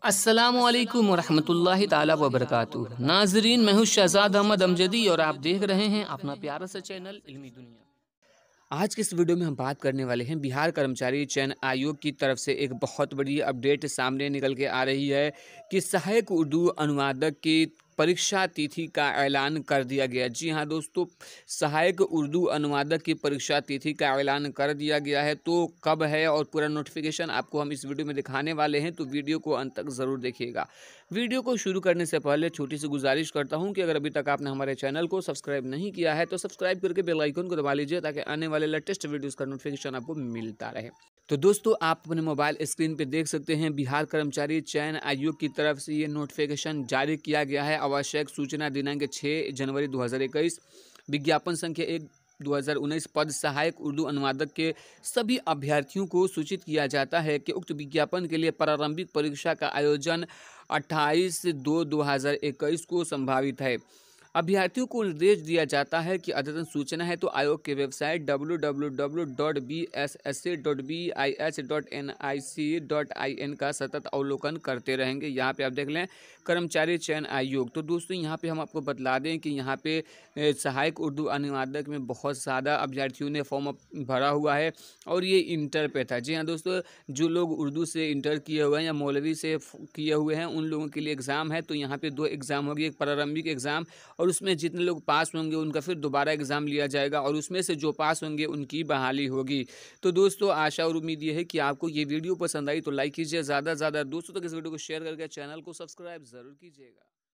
अस्सलामुअलैकुम वरहमतुल्लाहि ताला वबरकातुहू। नाजरीन, मैं हूँ शहजाद अहमद अमजदी और आप देख रहे हैं अपना प्यारा सा चैनल इल्मी दुनिया। आज के इस वीडियो में हम बात करने वाले हैं बिहार कर्मचारी चयन आयोग की तरफ से एक बहुत बड़ी अपडेट सामने निकल के आ रही है कि सहायक उर्दू अनुवादक की परीक्षा तिथि का ऐलान कर दिया गया। जी हाँ दोस्तों, सहायक उर्दू अनुवादक की परीक्षा तिथि का ऐलान कर दिया गया है। तो कब है और पूरा नोटिफिकेशन आपको हम इस वीडियो में दिखाने वाले हैं, तो वीडियो को अंत तक ज़रूर देखिएगा। वीडियो को शुरू करने से पहले छोटी सी गुजारिश करता हूं कि अगर अभी तक आपने हमारे चैनल को सब्सक्राइब नहीं किया है तो सब्सक्राइब करके बेल आइकन को दबा लीजिए ताकि आने वाले लेटेस्ट वीडियोस का नोटिफिकेशन आपको मिलता रहे। तो दोस्तों, आप अपने मोबाइल स्क्रीन पे देख सकते हैं बिहार कर्मचारी चयन आयोग की तरफ से ये नोटिफिकेशन जारी किया गया है। आवश्यक सूचना दिनांक 6 जनवरी 2021, विज्ञापन संख्या 1 2019, पद सहायक उर्दू अनुवादक के सभी अभ्यर्थियों को सूचित किया जाता है कि उक्त विज्ञापन के लिए प्रारंभिक परीक्षा का आयोजन 28/2/2021 को संभावित है। अभ्यर्थियों को निर्देश दिया जाता है कि अद्यतन सूचना है तो आयोग के वेबसाइट www.bssc.bih.nic.in का सतत अवलोकन करते रहेंगे। यहाँ पे आप देख लें कर्मचारी चयन आयोग। तो दोस्तों, यहाँ पे हम आपको बतला दें कि यहाँ पे सहायक उर्दू अनुवादक में बहुत ज़्यादा अभ्यर्थियों ने फॉर्म भरा हुआ है और ये इंटर पे था। जी हाँ दोस्तों, जो लोग उर्दू से इंटर किए हुए हैं या मौलवी से किए हुए हैं उन लोगों के लिए एग्ज़ाम है। तो यहाँ पे 2 एग्ज़ाम होगी, एक प्रारंभिक एग्ज़ाम और उसमें जितने लोग पास होंगे उनका फिर दोबारा एग्ज़ाम लिया जाएगा और उसमें से जो पास होंगे उनकी बहाली होगी। तो दोस्तों, आशा और उम्मीद ये है कि आपको ये वीडियो पसंद आई तो लाइक कीजिए, ज़्यादा से ज़्यादा दोस्तों तक इस वीडियो को शेयर करके चैनल को सब्सक्राइब ज़रूर कीजिएगा।